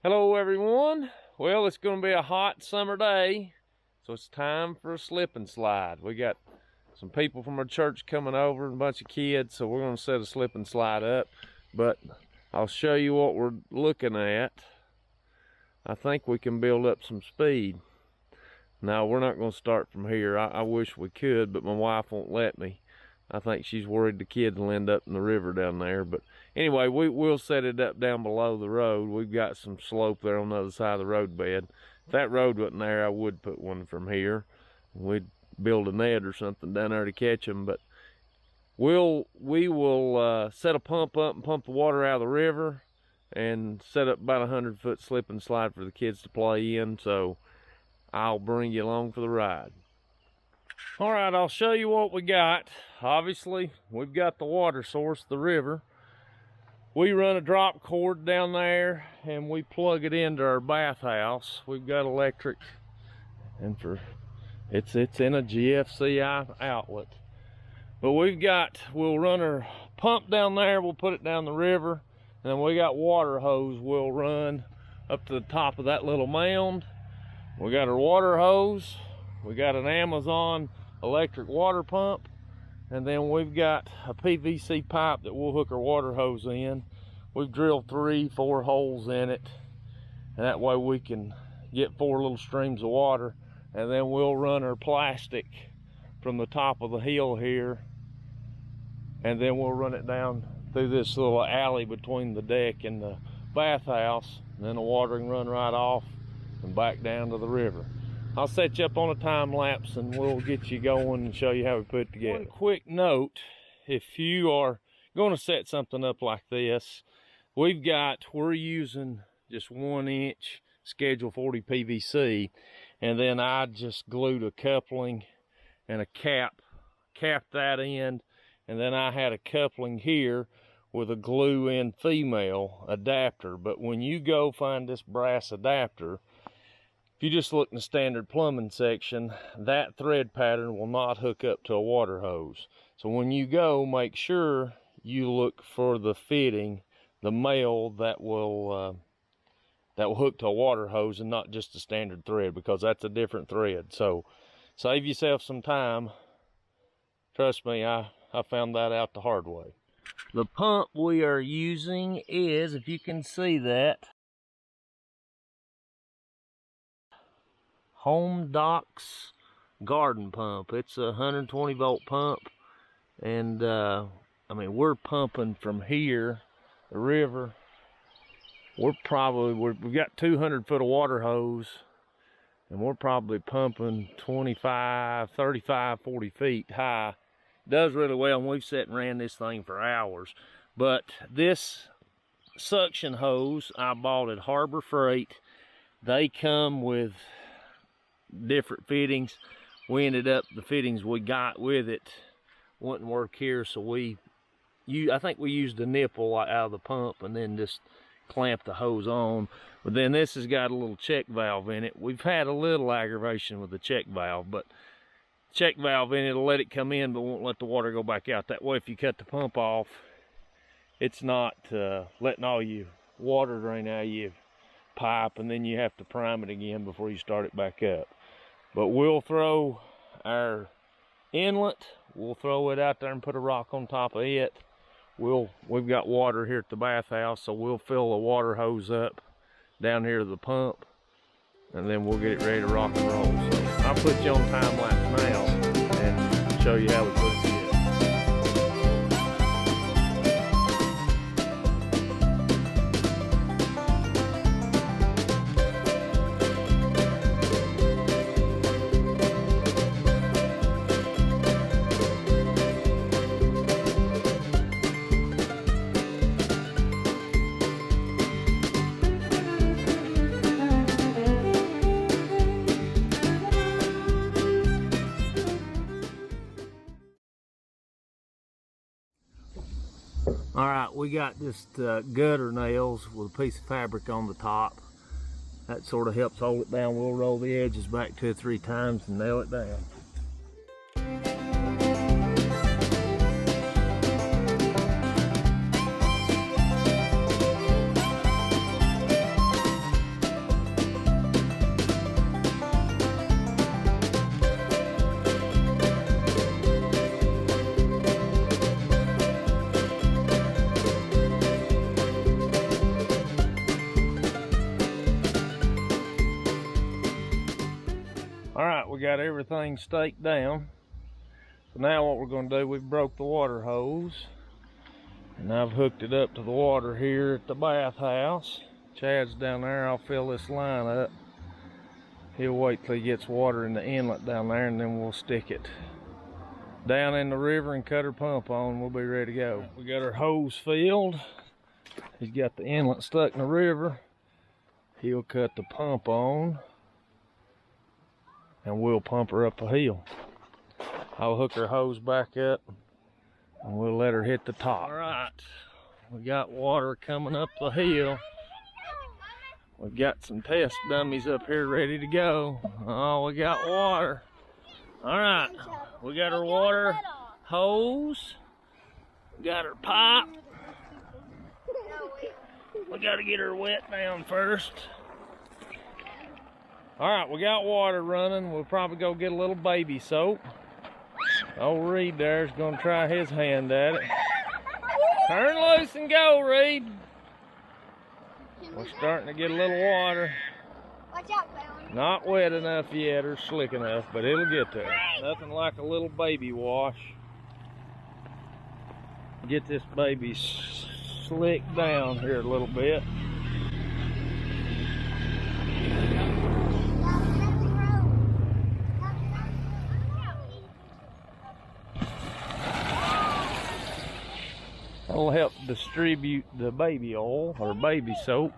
Hello everyone. Well, it's going to be a hot summer day, so it's time for a slip and slide. We got some people from our church coming over and a bunch of kids, so we're going to set a slip and slide up. But I'll show you what we're looking at. I think we can build up some speed. Now, we're not going to start from here. I wish we could, but my wife won't let me. I think she's worried the kids will end up in the river down there. But anyway, we'll set it up down below the road. We've got some slope there on the other side of the road bed. If that road wasn't there, I would put one from here. We'd build a net or something down there to catch them. But we will set a pump up and pump the water out of the river and set up about 100-foot slip and slide for the kids to play in. So I'll bring you along for the ride. All right, I'll show you what we got. Obviously, we've got the water source, the river. We run a drop cord down there and we plug it into our bathhouse. We've got electric, and it's in a GFCI outlet. But we'll run our pump down there, we'll put it down the river, and then we got water hose we'll run up to the top of that little mound. We got our water hose. We got an Amazon electric water pump, and then we've got a PVC pipe that we'll hook our water hose in. We've drilled 3-4 holes in it, and that way we can get 4 little streams of water. And then we'll run our plastic from the top of the hill here, and then we'll run it down through this little alley between the deck and the bathhouse, and then the water can run right off and back down to the river. I'll set you up on a time lapse and we'll get you going and show you how we put it together. One quick note, if you are going to set something up like this, we're using just 1-inch Schedule 40 PVC, and then I just glued a coupling and a capped that end, and then I had a coupling here with a glue-in female adapter. But when you go find this brass adapter, if you just look in the standard plumbing section, that thread pattern will not hook up to a water hose. So when you go, make sure you look for the fitting, the male that will hook to a water hose and not just a standard thread, because that's a different thread. So save yourself some time. Trust me, I found that out the hard way. The pump we are using is, if you can see that, Home Docks garden pump. It's a 120 volt pump, and I mean, we're pumping from here, the river. We've got 200 foot of water hose, and we're probably pumping 25, 35, 40 feet high. It does really well, and we've sat and ran this thing for hours. But this suction hose I bought at Harbor Freight. They come with different fittings. We ended up, the fittings we got with it wouldn't work here, so I think we used the nipple out of the pump and then just clamped the hose on. But then this has got a little check valve in it. We've had a little aggravation with the check valve, but check valve in it will let it come in but won't let the water go back out. That way, if you cut the pump off, it's not letting all your water drain out of your pipe, and then you have to prime it again before you start it back up. But we'll throw our inlet, we'll throw it out there and put a rock on top of it. We've got water here at the bathhouse, so we'll fill the water hose up down here to the pump, and then we'll get it ready to rock and roll. So I'll put you on time lapse now and show you how we put it together. All right, we got just gutter nails with a piece of fabric on the top. That sort of helps hold it down. We'll roll the edges back 2 or 3 times and nail it down. got everything staked down. So now what we're going to do, we broke the water hose. And I've hooked it up to the water here at the bathhouse. Chad's down there. I'll fill this line up. He'll wait till he gets water in the inlet down there, and then we'll stick it down in the river and cut our pump on. We'll be ready to go. We got our hose filled. He's got the inlet stuck in the river. He'll cut the pump on, and we'll pump her up a hill. I'll hook her hose back up, and we'll let her hit the top. All right, we got water coming up the hill. We've got some test dummies up here ready to go. Oh, we got water. All right, we got our water hose. We got our pipe. We got to get her wet down first. All right, we got water running. We'll probably go get a little baby soap. Old Reed there's gonna try his hand at it. Turn loose and go, Reed. We're starting to get a little water. Watch out, Bowen. Not wet enough yet or slick enough, but it'll get there. Nothing like a little baby wash. Get this baby slicked down here a little bit. That'll help distribute the baby oil or baby soap.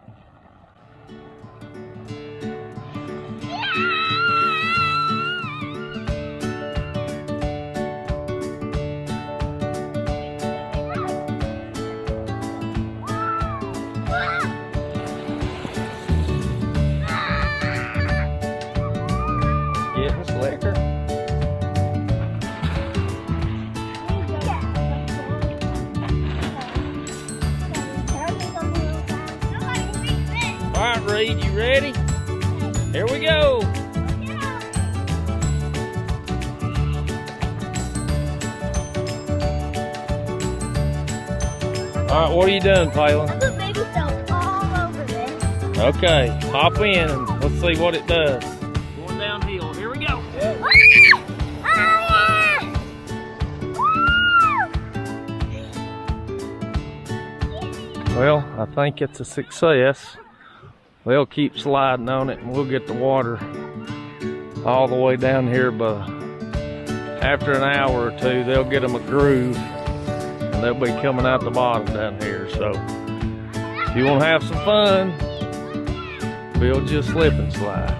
Getting slicker. All right, Reed, you ready? Here we go. All right, what are you doing, Palin? I put baby soap all over this. Okay, hop in and let's see what it does. Going downhill. Here we go. Well, I think it's a success. They'll keep sliding on it and we'll get the water all the way down here, but after an hour or two, they'll get them a groove and they'll be coming out the bottom down here. So if you want to have some fun, build you a slip and slide.